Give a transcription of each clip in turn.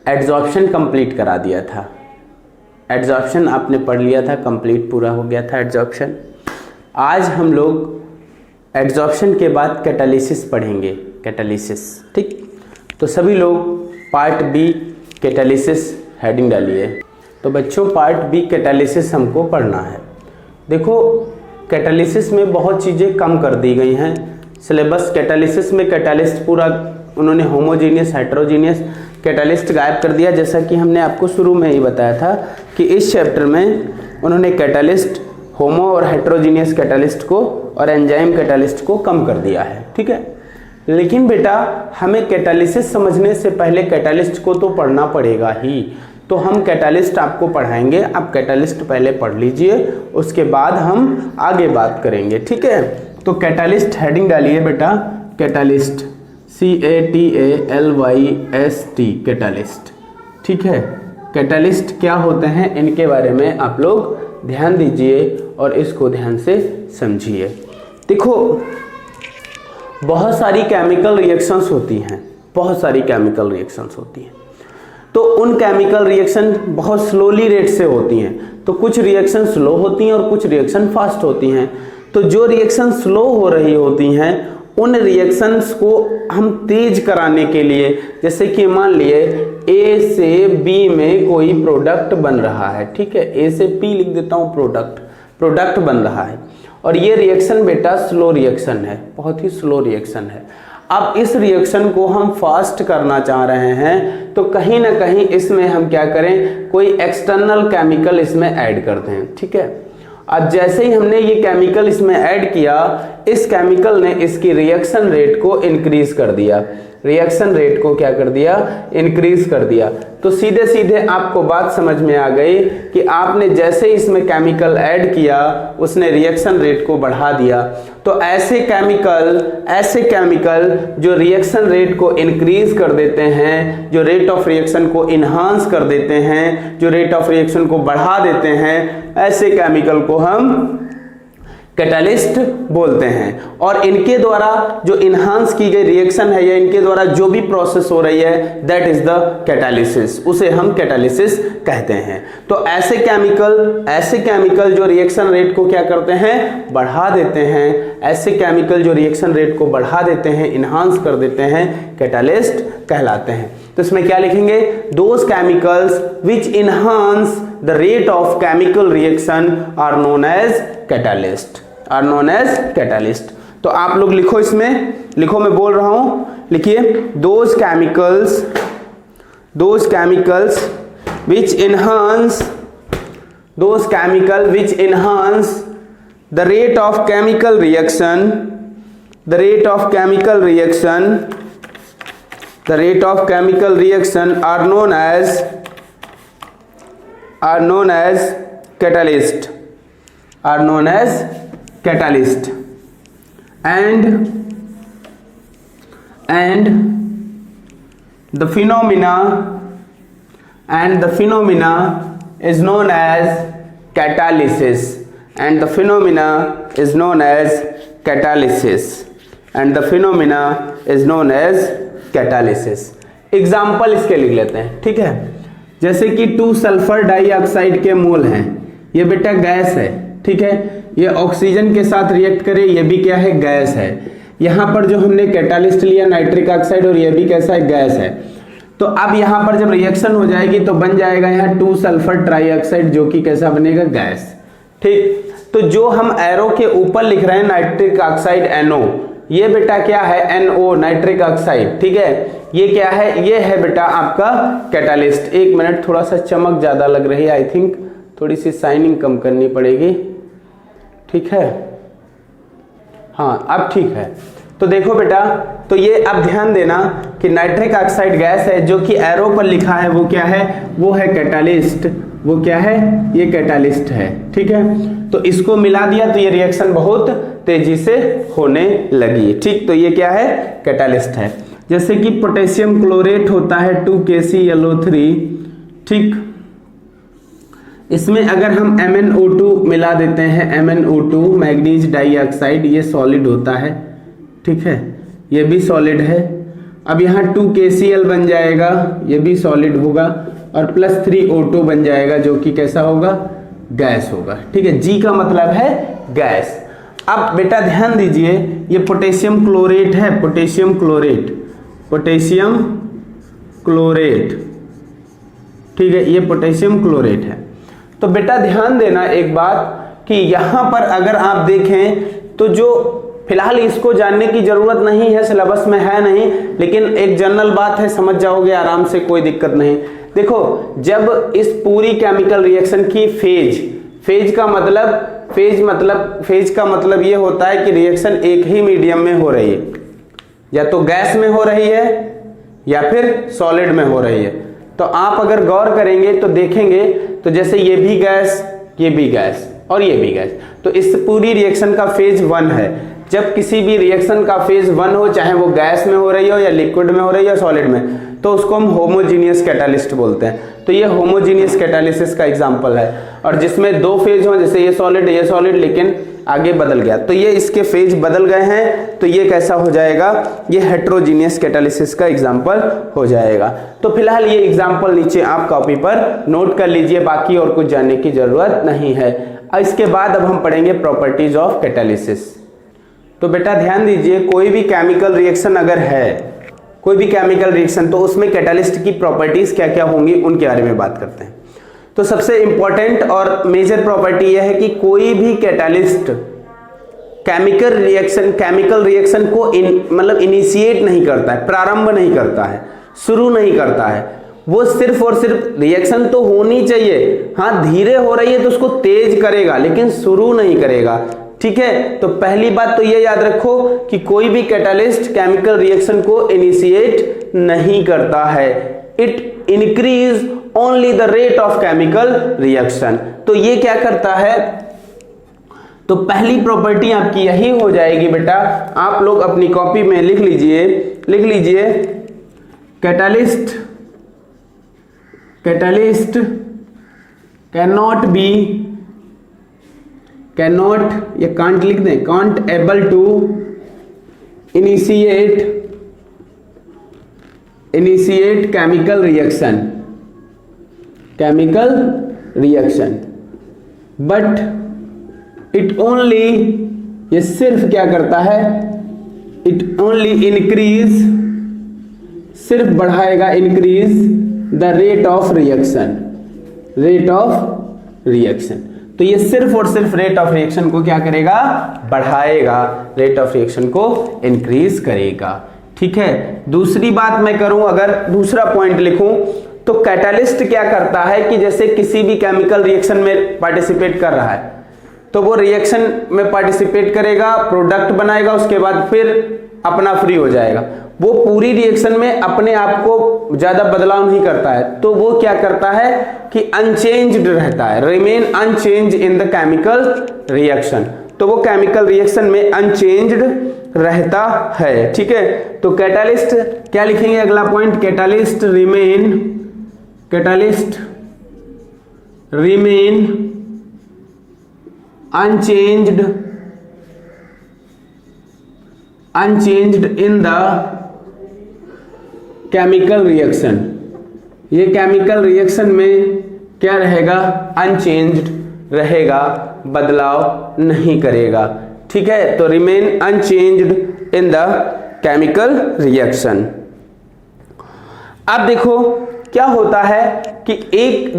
Adsorption complete करा दिया था। एड्जॉर्प्शन आपने पढ़ लिया था, कंप्लीट पूरा हो गया था एड्जॉर्प्शन। आज हम लोग एड्जॉर्प्शन के बाद कैटालिसिस पढ़ेंगे, कैटालिसिस। ठीक, तो सभी लोग पार्ट बी कैटालिसिस हेडिंग डालिए। तो बच्चों पार्ट बी कैटालिसिस हमको पढ़ना है। देखो कैटालिसिस में बहुत चीज़ें कम कर दी गई हैं सिलेबस। कैटालिसिस में कैटालिस्ट पूरा उन्होंने होमोजीनियस हेटेरोजीनियस कैटालिस्ट गायब कर दिया, जैसा कि हमने आपको शुरू में ही बताया था कि इस चैप्टर में उन्होंने कैटालिस्ट होमो और हेटेरोजीनियस कैटालिस्ट को और एंजाइम कैटालिस्ट को कम कर दिया है। ठीक है, लेकिन बेटा हमें कैटालिसिस समझने से पहले कैटालिस्ट को तो पढ़ना पड़ेगा ही, तो हम कैटालिस्ट आपको पढ़ाएंगे। आप कैटालिस्ट पहले पढ़ लीजिए, उसके बाद हम आगे बात करेंगे। ठीक है, तो कैटालिस्ट हेडिंग डालिए बेटा, कैटालिस्ट CATALYST कैटालिस्ट। ठीक है, कैटालिस्ट क्या होते हैं इनके बारे में आप लोग ध्यान दीजिए और इसको ध्यान से समझिए। देखो बहुत सारी केमिकल रिएक्शंस होती हैं, बहुत सारी केमिकल रिएक्शंस होती हैं, तो उन केमिकल रिएक्शन बहुत स्लोली रेट से होती हैं। तो कुछ रिएक्शन स्लो होती हैं और कुछ रिएक्शन फास्ट होती हैं। तो जो रिएक्शन स्लो हो रही होती हैं उन रिएक्शंस को हम तेज कराने के लिए, जैसे कि मान लिए ए से बी में कोई प्रोडक्ट बन रहा है। ठीक है, ए से पी लिख देता हूँ, प्रोडक्ट बन रहा है और ये रिएक्शन बेटा स्लो रिएक्शन है, बहुत ही स्लो रिएक्शन है। अब इस रिएक्शन को हम फास्ट करना चाह रहे हैं, तो कहीं ना कहीं इसमें हम क्या करें, कोई एक्सटर्नल केमिकल इसमें ऐड कर दें। ठीक है, अब जैसे ही हमने ये केमिकल इसमें ऐड किया, इस केमिकल ने इसकी रिएक्शन रेट को इंक्रीज कर दिया, रिएक्शन रेट को क्या कर दिया, इंक्रीज कर दिया। तो सीधे सीधे आपको बात समझ में आ गई कि आपने जैसे ही इसमें केमिकल ऐड किया उसने रिएक्शन रेट को बढ़ा दिया। तो ऐसे केमिकल जो रिएक्शन रेट को इंक्रीज कर देते हैं, जो रेट ऑफ रिएक्शन को इन्हांस कर देते हैं, जो रेट ऑफ रिएक्शन को बढ़ा देते हैं, ऐसे केमिकल को हम कैटालिस्ट बोलते हैं। और इनके द्वारा जो इन्हांस की गई रिएक्शन है या इनके द्वारा जो भी प्रोसेस हो रही है, दैट इज द कैटालिसिस, उसे हम कैटालिसिस कहते हैं। तो ऐसे केमिकल जो रिएक्शन रेट को क्या करते हैं, बढ़ा देते हैं, ऐसे केमिकल जो रिएक्शन रेट को बढ़ा देते हैं, इन्हांस कर देते हैं, कैटालिस्ट कहलाते हैं। तो इसमें क्या लिखेंगे, those chemicals which enhance the rate of chemical reaction are known as catalyst, are known as catalyst. तो आप लोग लिखो, इसमें लिखो, मैं बोल रहा हूं, लिखिए, those chemicals which enhance the rate of chemical reaction are known as catalyst, and the phenomena is known as catalysis, example इसके लिख लेते हैं। ठीक है, जैसे कि 2 सल्फर डाइऑक्साइड के मोल हैं, ये बेटा गैस है। ठीक है, ये ऑक्सीजन के साथ रिएक्ट करे, ये भी क्या है, गैस है। यहाँ पर जो हमने कैटालिस्ट लिया नाइट्रिक ऑक्साइड, और ये भी कैसा है, गैस है। तो अब यहाँ पर जब रिएक्शन हो जाएगी तो बन जाएगा यहाँ 2 सल्फर ट्राइऑक्साइड, जो कि कैसा बनेगा, गैस। ठीक, तो जो हम एरो के ऊपर लिख रहे हैं नाइट्रिक ऑक्साइड NO, ये बेटा क्या है, NO नाइट्रिक ऑक्साइड। ठीक है, ये क्या है, ये है बेटा आपका कैटालिस्ट। एक मिनट, थोड़ा सा चमक ज्यादा लग रही है, आई थिंक थोड़ी सी शाइनिंग कम करनी पड़ेगी। ठीक है, हाँ अब ठीक है। तो देखो बेटा, तो ये अब ध्यान देना कि नाइट्रिक ऑक्साइड गैस है, जो कि एरो पर लिखा है वो क्या है, वो है कैटालिस्ट। वो क्या है, ये कैटालिस्ट है। ठीक है, तो इसको मिला दिया तो ये रिएक्शन बहुत तेजी से होने लगी। ठीक, तो ये क्या है, कैटालिस्ट है। जैसे कि पोटेशियम क्लोरेट होता है 2KClO3। ठीक, इसमें अगर हम MnO2 मिला देते हैं, MnO2 मैग्नीज डाइऑक्साइड, ये सॉलिड होता है। ठीक है, ये भी सॉलिड है। अब यहाँ 2 KCl बन जाएगा, ये भी सॉलिड होगा, और +3 O2 बन जाएगा जो कि कैसा होगा, गैस होगा। ठीक है, G का मतलब है गैस। अब बेटा ध्यान दीजिए, ये पोटेशियम क्लोरेट है, पोटेशियम क्लोरेट, पोटेशियम क्लोरेट, ठीक है, ये पोटेशियम क्लोरेट है। तो बेटा ध्यान देना एक बात कि यहां पर अगर आप देखें तो जो फिलहाल इसको जानने की जरूरत नहीं है, सिलेबस में है नहीं, लेकिन एक जनरल बात है, समझ जाओगे आराम से, कोई दिक्कत नहीं। देखो, जब इस पूरी केमिकल रिएक्शन की फेज का मतलब ये होता है कि रिएक्शन एक ही मीडियम में हो रही है, या तो गैस में हो रही है या फिर सॉलिड में हो रही है। तो आप अगर गौर करेंगे तो देखेंगे, तो जैसे ये भी गैस, ये भी गैस और ये भी गैस, तो इस पूरी रिएक्शन का फेज 1 है। जब किसी भी रिएक्शन का फेज 1 हो, चाहे वो गैस में हो रही हो या लिक्विड में हो रही हो या सॉलिड में, तो उसको हम होमोजीनियस कैटालिस्ट बोलते हैं। तो ये होमोजीनियस कैटालिसिस का एग्जांपल है। और जिसमें 2 फेज हो, जैसे ये सॉलिड लेकिन आगे बदल गया, तो ये इसके फेज बदल गए हैं, तो ये कैसा हो जाएगा, ये हेट्रोजीनियस कैटालिसिस का एग्जांपल हो जाएगा। तो फिलहाल ये एग्जांपल नीचे आप कॉपी पर नोट कर लीजिए, बाकी और कुछ जानने की जरूरत नहीं है। इसके बाद अब हम पढ़ेंगे प्रॉपर्टीज ऑफ कैटालिसिस। तो बेटा ध्यान दीजिए, कोई भी केमिकल रिएक्शन अगर है, कोई भी केमिकल रिएक्शन, तो उसमें कैटालिस्ट की प्रॉपर्टीज क्या क्या होंगी उनके बारे में बात करते हैं। तो सबसे इंपॉर्टेंट और मेजर प्रॉपर्टी यह है कि कोई भी कैटालिस्ट केमिकल रिएक्शन को मतलब इनिशिएट नहीं करता है, प्रारंभ नहीं करता है, शुरू नहीं करता है। वो सिर्फ और सिर्फ रिएक्शन तो होनी चाहिए, हाँ धीरे हो रही है तो उसको तेज करेगा, लेकिन शुरू नहीं करेगा। ठीक है, तो पहली बात तो ये याद रखो कि कोई भी कैटालिस्ट केमिकल रिएक्शन को इनिशिएट नहीं करता है। It increase only the rate of chemical reaction. तो ये क्या करता है, तो पहली प्रॉपर्टी आपकी यही हो जाएगी बेटा, आप लोग अपनी कॉपी में लिख लीजिए कैटालिस्ट कैनॉट, ये कांट लिख दें, can't able to initiate chemical reaction but it only, ये सिर्फ क्या करता है, इट ओनली इंक्रीज, सिर्फ बढ़ाएगा, increase the rate of reaction. तो ये सिर्फ और सिर्फ रेट ऑफ रिएक्शन को क्या करेगा, बढ़ाएगा, रेट ऑफ रिएक्शन को इंक्रीज करेगा। ठीक है, दूसरी बात मैं करूं, अगर दूसरा पॉइंट लिखूं, तो कैटालिस्ट क्या करता है कि जैसे किसी भी केमिकल रिएक्शन में पार्टिसिपेट कर रहा है, तो वो रिएक्शन में पार्टिसिपेट करेगा, प्रोडक्ट बनाएगा, उसके बाद फिर अपना फ्री हो जाएगा। वो पूरी रिएक्शन में अपने आप को ज्यादा बदलाव नहीं करता है, तो वो क्या करता है कि अनचेंज्ड रहता है, remain unchange in the chemical reaction. तो वो केमिकल रिएक्शन में अनचेंज्ड रहता है। ठीक है, तो कैटालिस्ट क्या लिखेंगे, अगला point, catalyst remain unchanged in the chemical reaction. ये केमिकल रिएक्शन में क्या रहेगा, अनचेंज्ड रहेगा, बदलाव नहीं करेगा। ठीक है, तो remain unchanged in the chemical reaction. अब देखो क्या होता है कि एक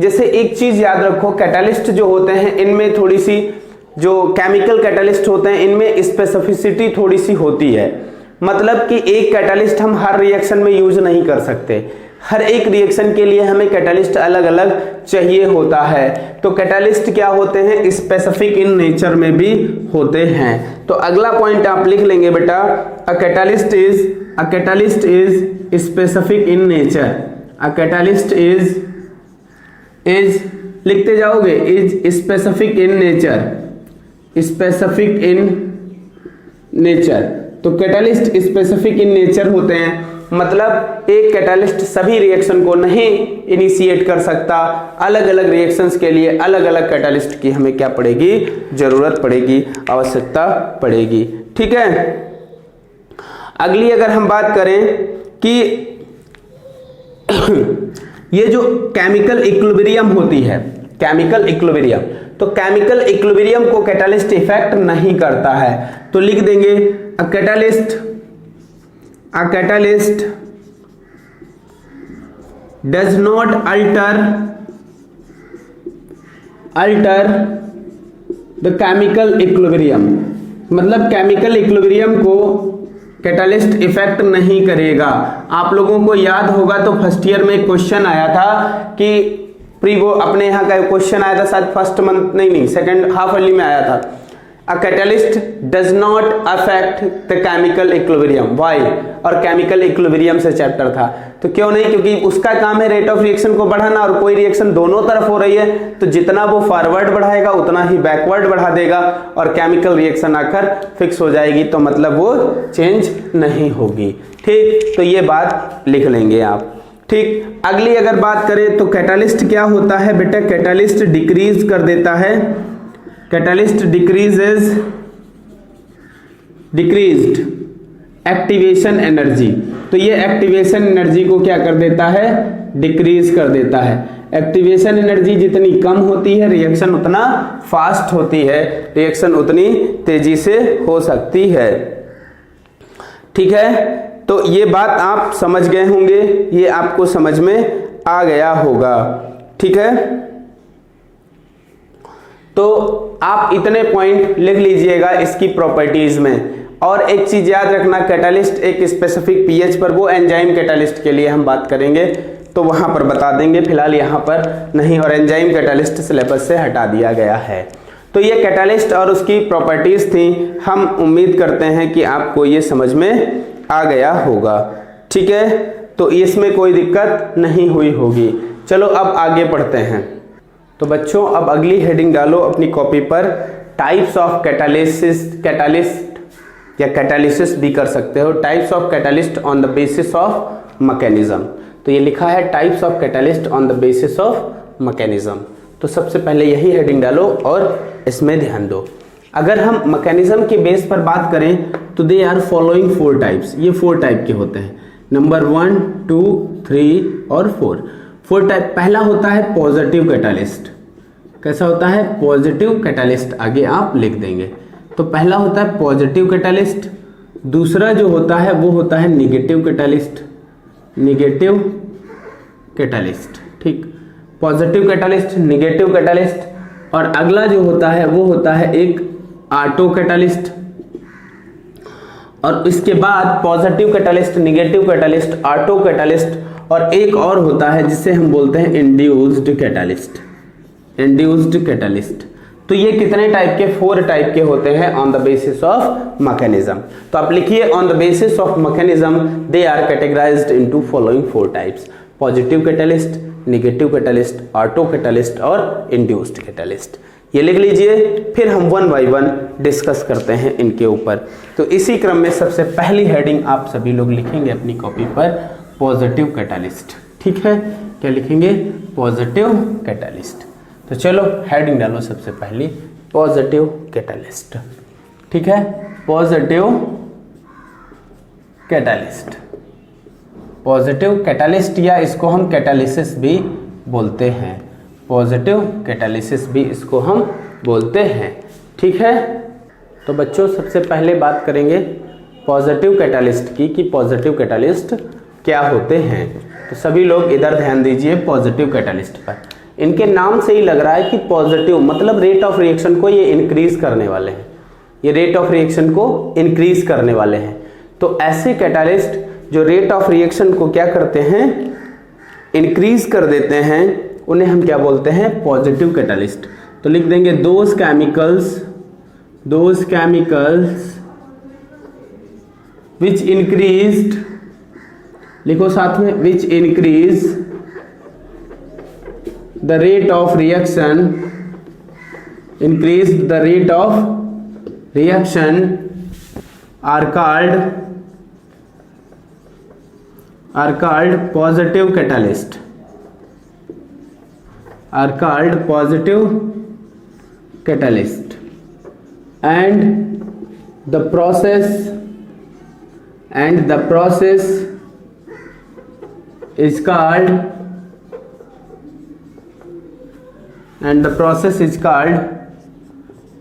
चीज याद रखो, कैटालिस्ट जो होते हैं इनमें थोड़ी सी, जो केमिकल कैटालिस्ट होते हैं इनमें स्पेसिफिसिटी थोड़ी सी होती है। मतलब कि एक कैटालिस्ट हम हर रिएक्शन में यूज नहीं कर सकते, हर एक रिएक्शन के लिए हमें कैटालिस्ट अलग अलग चाहिए होता है। तो कैटालिस्ट क्या होते हैं, स्पेसिफिक इन नेचर में भी होते हैं। तो अगला पॉइंट आप लिख लेंगे बेटा, a catalyst is specific in nature. A catalyst is लिखते जाओगे, इज स्पेसिफिक इन नेचर। तो कैटालिस्ट स्पेसिफिक इन नेचर होते हैं, मतलब एक कैटालिस्ट सभी रिएक्शन को नहीं इनिशिएट कर सकता, अलग अलग रिएक्शंस के लिए अलग अलग कैटालिस्ट की हमें क्या पड़ेगी, जरूरत पड़ेगी, आवश्यकता पड़ेगी। ठीक है, अगली अगर हम बात करें कि ये जो केमिकल इक्विलिब्रियम होती है, केमिकल इक्विलिब्रियम, तो केमिकल इक्विलिब्रियम को कैटालिस्ट इफेक्ट नहीं करता है। तो लिख देंगे a catalyst does not alter the chemical equilibrium, मतलब केमिकल इक्विलिब्रियम को कैटालिस्ट इफेक्ट नहीं करेगा। आप लोगों को याद होगा तो फर्स्ट ईयर में क्वेश्चन आया था कि वो अपने यहाँ का क्वेश्चन आया था शायद फर्स्ट मंथ नहीं सेकेंड हाफ ईयरली में आया था। A catalyst does not affect the chemical equilibrium, why, और केमिकल इक्विलिब्रियम से चैप्टर था। तो क्यों नहीं, क्योंकि उसका काम है रेट ऑफ रिएक्शन को बढ़ाना, और कोई रिएक्शन दोनों तरफ हो रही है तो जितना वो फॉरवर्ड बढ़ाएगा उतना ही बैकवर्ड बढ़ा देगा, और केमिकल रिएक्शन आकर फिक्स हो जाएगी, तो मतलब वो चेंज नहीं होगी। ठीक, तो ये बात लिख लेंगे आप। ठीक, अगली अगर बात करें तो कैटालिस्ट क्या होता है बेटा, कैटालिस्ट डिक्रीज कर देता है, कैटालिस्ट डिक्रीज्ड एक्टिवेशन एनर्जी। तो ये एक्टिवेशन एनर्जी को क्या कर देता है, डिक्रीज कर देता है। एक्टिवेशन एनर्जी जितनी कम होती है रिएक्शन उतना फास्ट होती है, रिएक्शन उतनी तेजी से हो सकती है। ठीक है, तो ये बात आप समझ गए होंगे, ये आपको समझ में आ गया होगा। ठीक है, तो आप इतने पॉइंट लिख लीजिएगा इसकी प्रॉपर्टीज में। और एक चीज याद रखना, कैटालिस्ट एक स्पेसिफिक पीएच पर, वो एंजाइम कैटालिस्ट के लिए हम बात करेंगे तो वहां पर बता देंगे, फिलहाल यहाँ पर नहीं, और एंजाइम कैटालिस्ट सिलेबस से हटा दिया गया है। तो ये कैटालिस्ट और उसकी प्रॉपर्टीज थी, हम उम्मीद करते हैं कि आपको ये समझ में आ गया होगा। ठीक है, तो इसमें कोई दिक्कत नहीं हुई होगी। चलो अब आगे पढ़ते हैं। तो बच्चों अब अगली हेडिंग डालो अपनी कॉपी पर, टाइप्स ऑफ कैटालिस्ट या कैटालिसिस भी कर सकते हो, types of catalyst on the basis of mechanism. तो ये लिखा है types of catalyst on the basis of mechanism. तो सबसे पहले यही हेडिंग डालो और इसमें ध्यान दो। अगर हम मैकेनिज्म के बेस पर बात करें तो दे आर फॉलोइंग 4 टाइप्स, ये 4 टाइप के होते हैं, नंबर 1, 2, 3 और 4 टाइप। पहला होता है पॉजिटिव कैटालिस्ट। कैसा होता है, पॉजिटिव कैटालिस्ट, आगे आप लिख देंगे। तो पहला होता है पॉजिटिव कैटालिस्ट, दूसरा जो होता है वो होता है निगेटिव कैटालिस्ट, निगेटिव कैटालिस्ट। ठीक, पॉजिटिव कैटालिस्ट, निगेटिव कैटालिस्ट, और अगला जो होता है वो होता है एक ऑटो कैटालिस्ट, और इसके बाद positive catalyst, negative catalyst, auto catalyst, और एक और होता है जिसे हम बोलते हैं इंड्यूस्ड कैटालिस्ट, इंड्यूस्ड कैटालिस्ट। तो ये कितने टाइप के, 4 टाइप के होते हैं on the basis of mechanism. तो आप लिखिए on the basis of mechanism they are categorised into following 4 types, positive catalyst, negative catalyst, auto catalyst और इंड्यूस्ड कैटालिस्ट। ये लिख लीजिए, फिर हम 1 बाय 1 डिस्कस करते हैं इनके ऊपर। तो इसी क्रम में सबसे पहली हेडिंग आप सभी लोग लिखेंगे अपनी कॉपी पर, पॉजिटिव कैटालिस्ट। ठीक है, क्या लिखेंगे, पॉजिटिव कैटालिस्ट। तो चलो हेडिंग डालो सबसे पहली, पॉजिटिव कैटालिस्ट। ठीक है, पॉजिटिव कैटालिस्ट, पॉजिटिव कैटालिस्ट, या इसको हम कैटालिसिस भी बोलते हैं, पॉजिटिव कैटालिसिस भी इसको हम बोलते हैं। ठीक है, तो बच्चों सबसे पहले बात करेंगे पॉजिटिव कैटालिस्ट की, कि पॉजिटिव कैटालिस्ट क्या होते हैं। तो सभी लोग इधर ध्यान दीजिए पॉजिटिव कैटालिस्ट पर। इनके नाम से ही लग रहा है कि पॉजिटिव मतलब रेट ऑफ रिएक्शन को ये इंक्रीज करने वाले हैं, ये रेट ऑफ रिएक्शन को इंक्रीज करने वाले हैं। तो ऐसे कैटालिस्ट जो रेट ऑफ रिएक्शन को क्या करते हैं, इंक्रीज कर देते हैं, उन्हें हम क्या बोलते हैं, पॉजिटिव कैटालिस्ट। तो लिख देंगे दोज केमिकल्स विच इंक्रीज्ड, लिखो साथ में, which increase the rate of reaction, increase the rate of reaction are called positive catalyst, are called positive catalyst, and the process is called and the process is called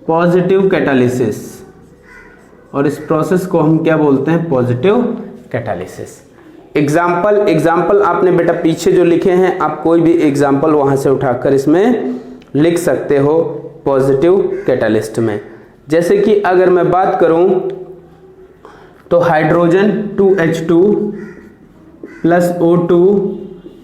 positive catalysis, और इस process को हम क्या बोलते हैं? Positive catalysis. Example आपने बेटा पीछे जो लिखे हैं, आप कोई भी एग्जाम्पल वहां से उठाकर इसमें लिख सकते हो पॉजिटिव कैटालिस्ट में। जैसे कि अगर मैं बात करूं तो हाइड्रोजन 2H2 प्लस O2,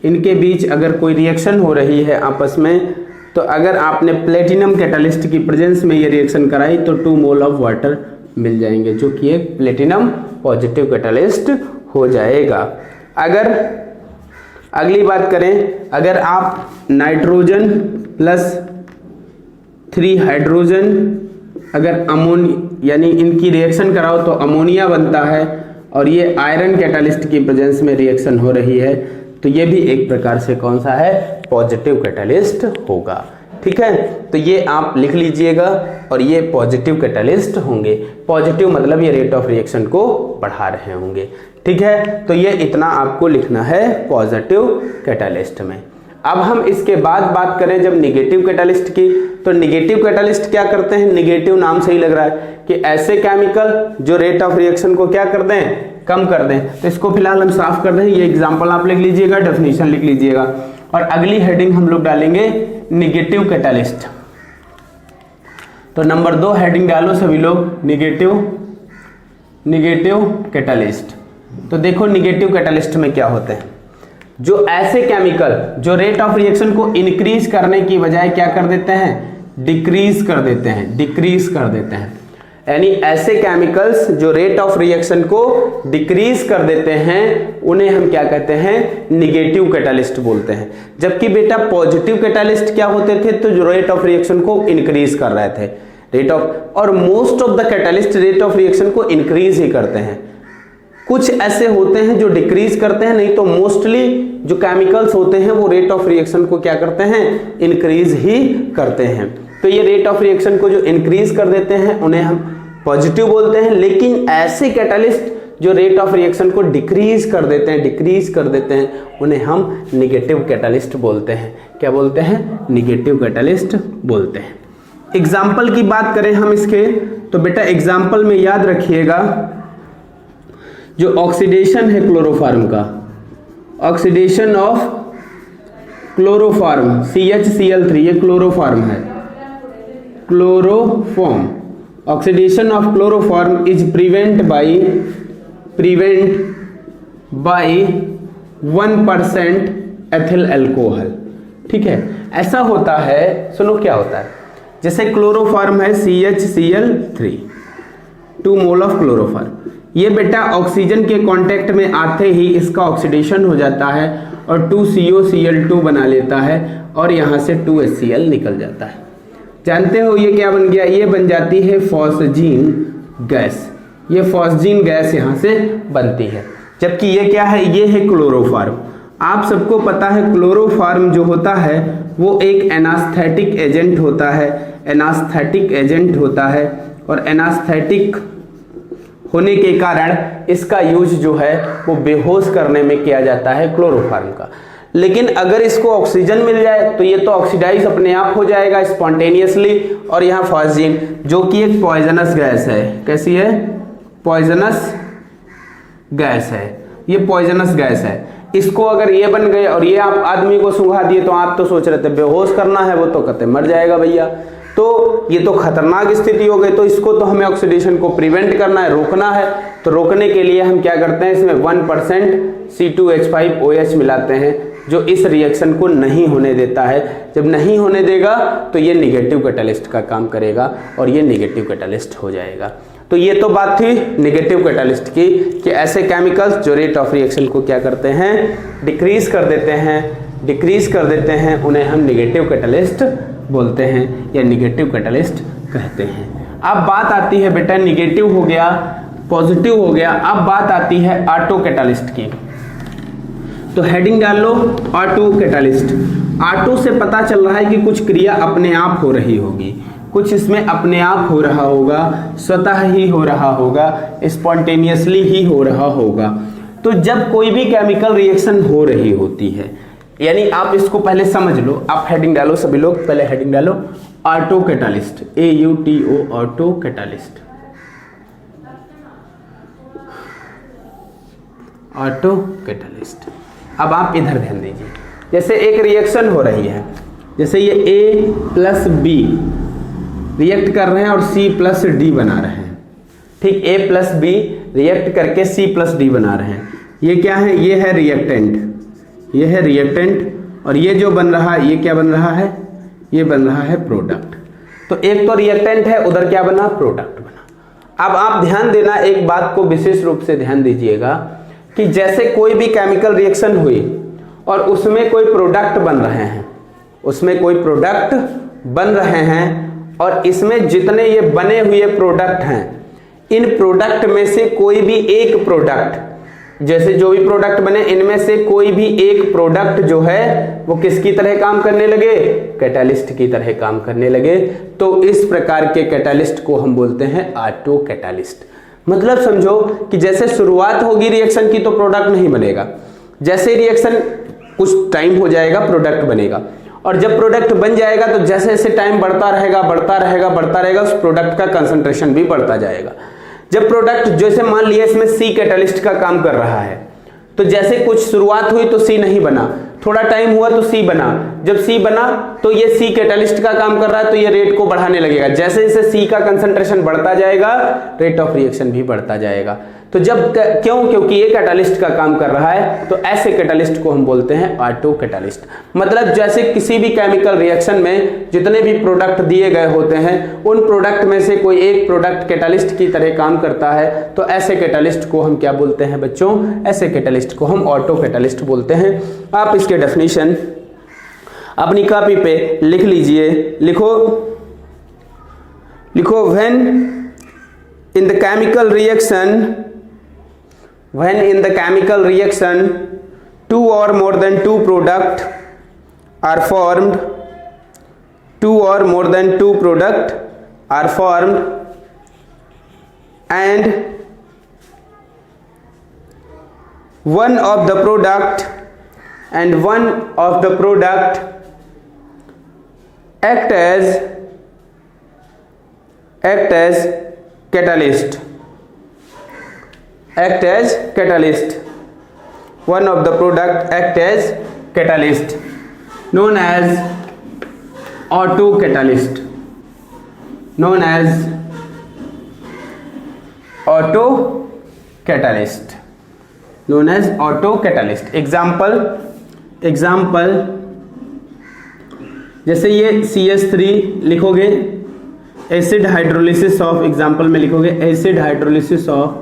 इनके बीच अगर कोई रिएक्शन हो रही है आपस में, तो अगर आपने प्लेटिनम कैटालिस्ट की प्रेजेंस में ये रिएक्शन कराई तो 2 मोल ऑफ वाटर मिल जाएंगे, जो कि एक प्लेटिनम पॉजिटिव कैटालिस्ट हो जाएगा। अगर अगली बात करें, अगर आप नाइट्रोजन प्लस 3 हाइड्रोजन अगर अमोनिया यानी इनकी रिएक्शन कराओ तो अमोनिया बनता है, और ये आयरन कैटालिस्ट की प्रेजेंस में रिएक्शन हो रही है, तो ये भी एक प्रकार से कौन सा है? पॉजिटिव कैटालिस्ट होगा। ठीक है, तो ये आप लिख लीजिएगा, और ये पॉजिटिव कैटालिस्ट होंगे। पॉजिटिव मतलब ये रेट ऑफ रिएक्शन को बढ़ा रहे होंगे। ठीक है, तो ये इतना आपको लिखना है पॉजिटिव कैटालिस्ट में। अब हम इसके बाद बात करें जब निगेटिव कैटालिस्ट की, तो निगेटिव कैटालिस्ट क्या करते हैं? निगेटिव नाम से ही लग रहा है कि ऐसे केमिकल जो रेट ऑफ रिएक्शन को क्या कर दें? कम कर दें। तो इसको फिलहाल हम साफ कर दें। ये एग्जांपल आप लिख लीजिएगा, डेफिनेशन लिख लीजिएगा, और अगली हेडिंग हम लोग डालेंगे निगेटिव कैटालिस्ट। तो नंबर 2 हेडिंग डालो सभी लोग, निगेटिव कैटालिस्ट। तो देखो निगेटिव कैटालिस्ट में क्या होते हैं? जो ऐसे केमिकल जो रेट ऑफ रिएक्शन को इंक्रीज करने की बजाय क्या कर देते हैं? डिक्रीज कर देते हैं। यानी ऐसे केमिकल्स जो रेट ऑफ रिएक्शन को डिक्रीज कर देते हैं, उन्हें हम क्या कहते हैं? निगेटिव कैटालिस्ट बोलते हैं। जबकि बेटा पॉजिटिव कैटालिस्ट क्या होते थे? तो जो रेट ऑफ रिएक्शन को इंक्रीज कर रहे थे, और most of the catalyst rate of reaction को इंक्रीज ही करते हैं। कुछ ऐसे होते हैं जो डिक्रीज करते हैं, नहीं तो मोस्टली जो केमिकल्स होते हैं वो रेट ऑफ रिएक्शन को क्या करते हैं? इंक्रीज ही करते हैं। तो ये रेट ऑफ रिएक्शन को जो इंक्रीज कर देते हैं उन्हें हम पॉजिटिव बोलते हैं, लेकिन ऐसे कैटालिस्ट जो रेट ऑफ रिएक्शन को डिक्रीज कर देते हैं, उन्हें हम निगेटिव कैटालिस्ट बोलते हैं। क्या बोलते हैं? निगेटिव कैटालिस्ट बोलते हैं। एग्जाम्पल की बात करें हम इसके, तो बेटा एग्जाम्पल में याद रखिएगा, जो ऑक्सीडेशन है क्लोरोफार्म का, ऑक्सीडेशन ऑफ क्लोरोफार्म CHCl3, ये क्लोरोफार्म है, chloroform. Oxidation of chloroform is prevent by 1% ethyl alcohol. ठीक है, ऐसा होता है, सुनो क्या होता है, जैसे क्लोरोफॉर्म है CHCl3, 2 मोल ऑफ क्लोरोफॉर्म, ये बेटा ऑक्सीजन के कांटेक्ट में आते ही इसका ऑक्सीडेशन हो जाता है और 2COCl2 बना लेता है, और यहाँ से 2HCl निकल जाता है। जानते हो ये क्या बन गया? ये बन जाती है फॉस्जीन गैस। ये फॉस्जीन गैस यहाँ से बनती है, जबकि ये क्या है? ये है क्लोरोफॉर्म। आप सबको पता है क्लोरोफॉर्म जो होता है वो एक एनास्थेटिक एजेंट होता है, और एनास्थेटिक होने के कारण इसका यूज जो है वो बेहोश करने में किया जाता है क्लोरोफॉर्म का। लेकिन अगर इसको ऑक्सीजन मिल जाए तो ये तो ऑक्सीडाइज अपने आप हो जाएगा स्पॉन्टेनियसली, और यहाँ फॉस्जीन जो कि एक पॉइजनस गैस है, कैसी है? पॉइजनस गैस है, ये पॉइजनस गैस है। इसको अगर ये बन गए और ये आप आदमी को सूंघा दिए, तो आप तो सोच रहे थे बेहोश करना है, वो तो कहते मर जाएगा भैया, तो ये तो खतरनाक स्थिति हो गई। तो इसको तो हमें ऑक्सीडेशन को प्रिवेंट करना है, रोकना है। तो रोकने के लिए हम क्या करते हैं? इसमें 1% C2H5OH मिलाते हैं, जो इस रिएक्शन को नहीं होने देता है। जब नहीं होने देगा तो ये निगेटिव कैटालिस्ट का काम करेगा, और ये निगेटिव कैटालिस्ट हो जाएगा। तो ये तो बात थी निगेटिव कैटालिस्ट की, कि ऐसे केमिकल्स जो रेट ऑफ रिएक्शन को क्या करते हैं? डिक्रीज कर देते हैं, उन्हें हम निगेटिव कैटालिस्ट बोलते हैं या निगेटिव कैटालिस्ट कहते हैं। अब बात आती है बेटा, निगेटिव हो गया, पॉजिटिव हो गया, अब बात आती है ऑटो कैटालिस्ट की। तो हेडिंग डाल लो, ऑटो कैटालिस्ट। ऑटो से पता चल रहा है कि कुछ क्रिया अपने आप हो रही होगी, कुछ इसमें अपने आप हो रहा होगा, स्वतः ही हो रहा होगा, स्पॉन्टेनियसली ही हो रहा होगा। तो जब कोई भी केमिकल रिएक्शन हो रही होती है, यानी आप इसको पहले समझ लो, आप हेडिंग डालो, सभी लोग पहले हेडिंग डालो, auto catalyst, AUTO, auto catalyst, auto catalyst. अब आप इधर ध्यान दीजिए, जैसे एक रिएक्शन हो रही है, जैसे ये A+B रिएक्ट कर रहे हैं और C+D बना रहे हैं, ठीक, A+B रिएक्ट करके C+D बना रहे हैं। ये क्या है? ये है रिएक्टेंट, ये है रिएक्टेंट, और ये जो बन रहा है ये क्या बन रहा है? ये बन रहा है प्रोडक्ट। तो एक तो रिएक्टेंट है, उधर क्या बना? प्रोडक्ट बना। अब आप ध्यान देना, एक बात को विशेष रूप से ध्यान दीजिएगा कि जैसे कोई भी केमिकल रिएक्शन हुई और उसमें कोई प्रोडक्ट बन रहे हैं, उसमें कोई प्रोडक्ट बन रहे हैं, और इसमें जितने ये बने हुए प्रोडक्ट हैं, इन प्रोडक्ट में से कोई भी एक प्रोडक्ट, जैसे जो भी प्रोडक्ट बने इनमें से कोई भी एक प्रोडक्ट जो है वो किसकी तरह काम करने लगे? कैटालिस्ट की तरह काम करने लगे। तो इस प्रकार के कैटालिस्ट को हम बोलते हैं ऑटो कैटालिस्ट। मतलब समझो कि जैसे शुरुआत होगी रिएक्शन की तो प्रोडक्ट नहीं बनेगा, जैसे रिएक्शन कुछ टाइम हो जाएगा प्रोडक्ट बनेगा, और जब प्रोडक्ट बन जाएगा तो जैसे जैसे टाइम बढ़ता रहेगा बढ़ता रहेगा बढ़ता रहेगा, उस प्रोडक्ट का कंसंट्रेशन भी बढ़ता जाएगा। जब प्रोडक्ट, जैसे मान लिया इसमें सी कैटालिस्ट का काम कर रहा है, तो जैसे कुछ शुरुआत हुई तो सी नहीं बना, थोड़ा टाइम हुआ तो सी बना, जब सी बना तो ये सी कैटालिस्ट का काम कर रहा है तो ये रेट को बढ़ाने लगेगा, जैसे जैसे सी का कंसंट्रेशन बढ़ता जाएगा रेट ऑफ रिएक्शन भी बढ़ता जाएगा। तो जब क्योंकि ये कैटालिस्ट का काम कर रहा है तो ऐसे कैटालिस्ट को हम बोलते हैं ऑटो कैटालिस्ट। मतलब जैसे किसी भी केमिकल रिएक्शन में जितने भी प्रोडक्ट दिए गए होते हैं उन प्रोडक्ट में से कोई एक प्रोडक्ट कैटालिस्ट की तरह काम करता है, तो ऐसे कैटालिस्ट को हम क्या बोलते हैं बच्चों? ऐसे कैटालिस्ट को हम ऑटो कैटालिस्ट बोलते हैं। आप इसके डेफिनेशन अपनी कॉपी पे लिख लीजिए, लिखो when in the chemical reaction two or more than two product are formed, and one of the product act as catalyst. One of the product act as catalyst, known as auto catalyst. Example, जैसे ये CH3 लिखोगे, acid hydrolysis of, example में लिखोगे acid hydrolysis of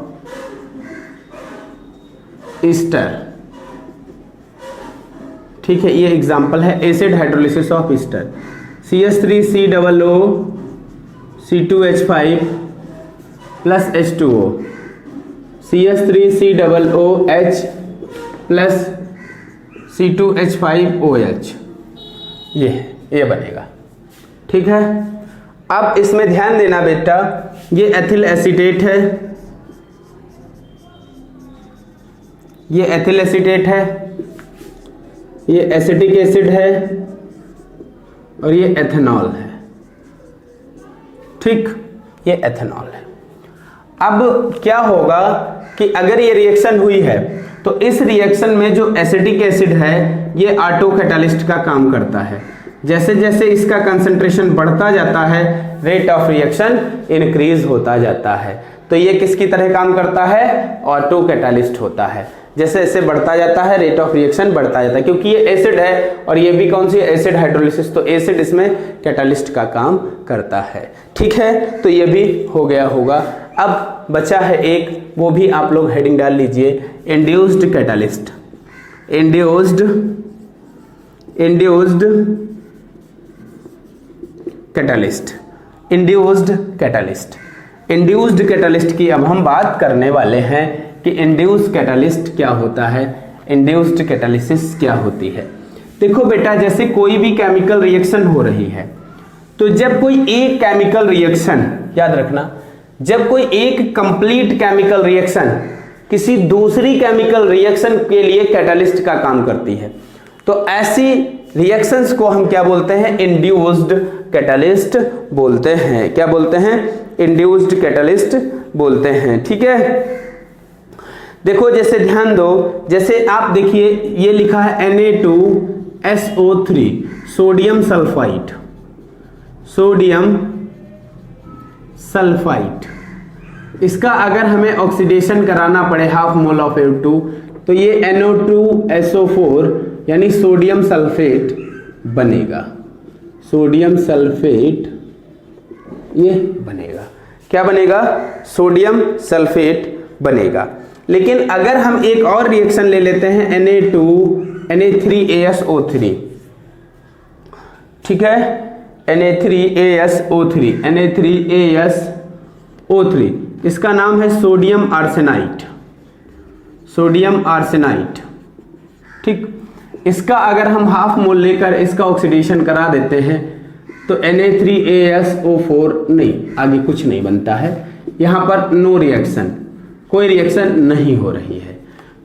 Easter, ठीक है, ये example है acid hydrolysis of Easter. CH3COO C2H5 plus H2O, CH3COOH plus C2H5OH, ये बनेगा, ठीक है। अब इसमें ध्यान देना बेटा, ये एथिल एसीटेट है, ये एथिल एसीटेट है, ये एसिटिक एसिड है, और ये एथेनॉल है, ठीक, ये एथेनॉल है। अब क्या होगा कि अगर ये रिएक्शन हुई है तो इस रिएक्शन में जो एसिटिक एसिड है ये ऑटो कैटालिस्ट का काम करता है। जैसे जैसे इसका कंसंट्रेशन बढ़ता जाता है रेट ऑफ रिएक्शन इंक्रीज होता जाता है, तो ये किसकी तरह काम करता है? ऑटो कैटालिस्ट होता है। जैसे जैसे बढ़ता जाता है रेट ऑफ रिएक्शन बढ़ता जाता है, क्योंकि ये एसिड है और ये भी कौन सी एसिड हाइड्रोलिसिस, तो एसिड इसमें कैटालिस्ट का काम करता है, ठीक है। तो ये भी हो गया होगा। अब बचा है एक, वो भी आप लोग हेडिंग डाल लीजिए, इंड्यूस्ड कैटालिस्ट। इंड्यूस्ड कैटालिस्ट की अब हम बात करने वाले हैं कि इंड्यूस्ड कैटालिस्ट क्या होता है, इंड्यूस्ड कैटालिसिस क्या होती है। देखो बेटा, जैसे कोई भी केमिकल रिएक्शन हो रही है, तो जब कोई एक केमिकल रिएक्शन, याद रखना, जब कोई एक कंप्लीट केमिकल रिएक्शन किसी दूसरी केमिकल रिएक्शन के लिए कैटालिस्ट का काम करती है। तो ऐसी रिएक्शंस को हम क्या बोलते हैं? इंड्यूस्ड कैटालिस्ट बोलते हैं। क्या बोलते हैं? इंड्यूस्ड कैटालिस्ट बोलते हैं। ठीक है, देखो जैसे ध्यान दो, जैसे आप देखिए ये लिखा है Na2SO3 sodium sulphide, sodium sulphide. इसका अगर हमें ऑक्सीडेशन कराना पड़े हाफ मोल ऑफ O2 तो ये NO2SO4 यानी सोडियम सल्फेट बनेगा, सोडियम सल्फेट ये बनेगा। क्या बनेगा? सोडियम सल्फेट बनेगा। लेकिन अगर हम एक और रिएक्शन ले लेते हैं Na3ASO3, ठीक है, Na3ASO3, इसका नाम है सोडियम आर्सेनाइट, सोडियम आर्सेनाइट। ठीक, इसका अगर हम हाफ मोल लेकर इसका ऑक्सीडेशन करा देते हैं तो Na3ASO4 नहीं, आगे कुछ नहीं बनता है। यहां पर नो रिएक्शन, कोई रिएक्शन नहीं हो रही है।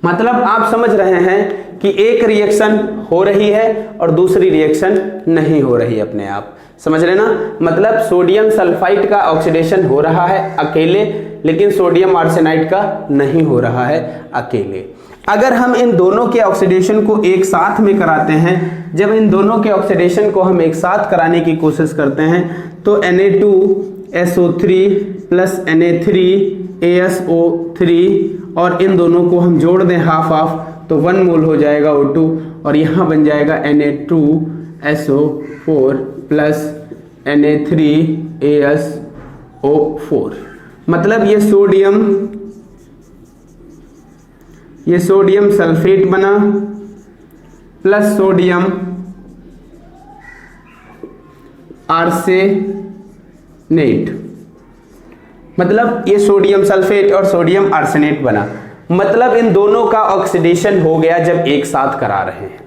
मतलब आप समझ रहे हैं कि एक रिएक्शन हो रही है और दूसरी रिएक्शन नहीं हो रही अपने आप, समझ रहे ना? मतलब सोडियम सल्फाइड का ऑक्सीडेशन हो रहा है अकेले, लेकिन सोडियम आर्सेनाइड का नहीं हो रहा है अकेले। अगर हम इन दोनों के ऑक्सीडेशन को एक साथ में कराते हैं, जब इन दोनों के ऑक्सीडेशन को हम एक साथ कराने की कोशिश करते हैं तो Na2SO3 प्लस Na3ASO3 और इन दोनों को हम जोड़ दें हाफ हाफ तो 1 मोल हो जाएगा O2 और यहाँ बन जाएगा Na2SO4 प्लस Na3ASO4। मतलब ये सोडियम सल्फेट बना प्लस सोडियम आर्सेनेट, मतलब ये सोडियम सल्फेट और सोडियम आर्सेनेट बना। मतलब इन दोनों का ऑक्सीडेशन हो गया जब एक साथ करा रहे हैं।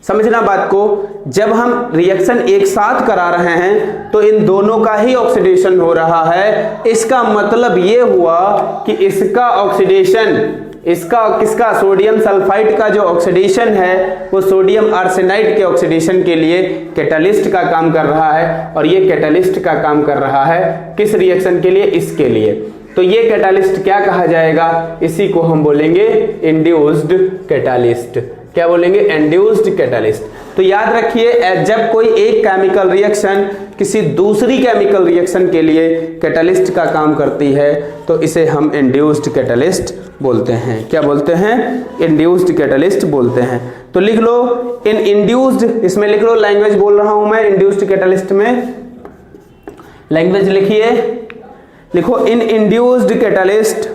समझना बात को, जब हम रिएक्शन एक साथ करा रहे हैं तो इन दोनों का ही ऑक्सीडेशन हो रहा है। इसका मतलब ये हुआ कि इसका ऑक्सीडेशन, इसका किसका? सोडियम सल्फाइड का जो ऑक्सीडेशन है वो सोडियम आर्सेनाइड के ऑक्सीडेशन के लिए कैटालिस्ट का काम कर रहा है। और ये कैटालिस्ट का काम कर रहा है किस रिएक्शन के लिए? इसके लिए। तो ये कैटालिस्ट क्या कहा जाएगा? इसी को हम बोलेंगे इंड्यूस्ड कैटालिस्ट। क्या बोलेंगे? Induced catalyst. तो याद रखिए, जब कोई एक केमिकल रिएक्शन किसी दूसरी केमिकल रिएक्शन के लिए कैटालिस्ट का काम करती है तो इसे हम इंड्यूस्ड कैटालिस्ट बोलते हैं। क्या बोलते हैं? इंड्यूस्ड कैटालिस्ट बोलते हैं। तो लिख लो इन इंड्यूस्ड, इसमें लिख लो, लैंग्वेज बोल रहा हूं मैं इंड्यूस्ड कैटालिस्ट में, लैंग्वेज लिखिए, लिखो in induced catalyst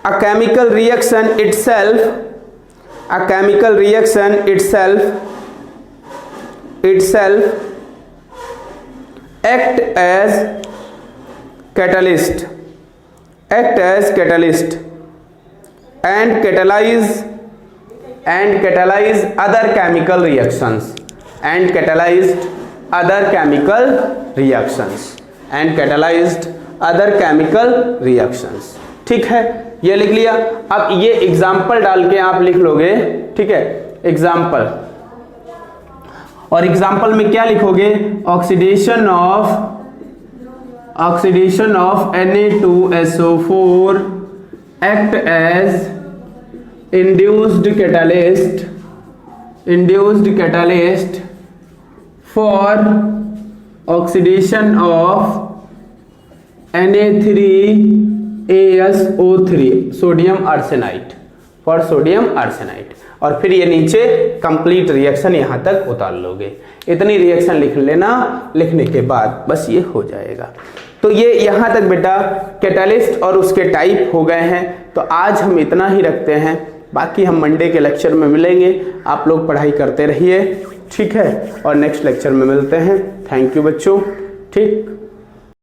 a chemical reaction itself, a chemical reaction itself act as catalyst and catalyze other chemical reactions and catalyzed other chemical reactions। ठीक है, ये लिख लिया। अब ये एग्जाम्पल डाल के आप लिख लोगे, ठीक है, एग्जाम्पल। और एग्जाम्पल में क्या लिखोगे? Oxidation of Na2SO4 act as induced catalyst for oxidation of Na3ASO3 sodium arsenite, for sodium arsenite. और फिर ये नीचे कंप्लीट रिएक्शन यहां तक उतार लोगे। इतनी रिएक्शन लिख लेना, लिखने के बाद बस ये हो जाएगा। तो ये यहां तक बेटा कैटालिस्ट और उसके टाइप हो गए हैं। तो आज हम इतना ही रखते हैं, बाकी हम मंडे के लेक्चर में मिलेंगे। आप लोग पढ़ाई करते रहिए, ठीक है, और नेक्स्ट लेक्चर में मिलते हैं। थैंक यू बच्चों, ठीक।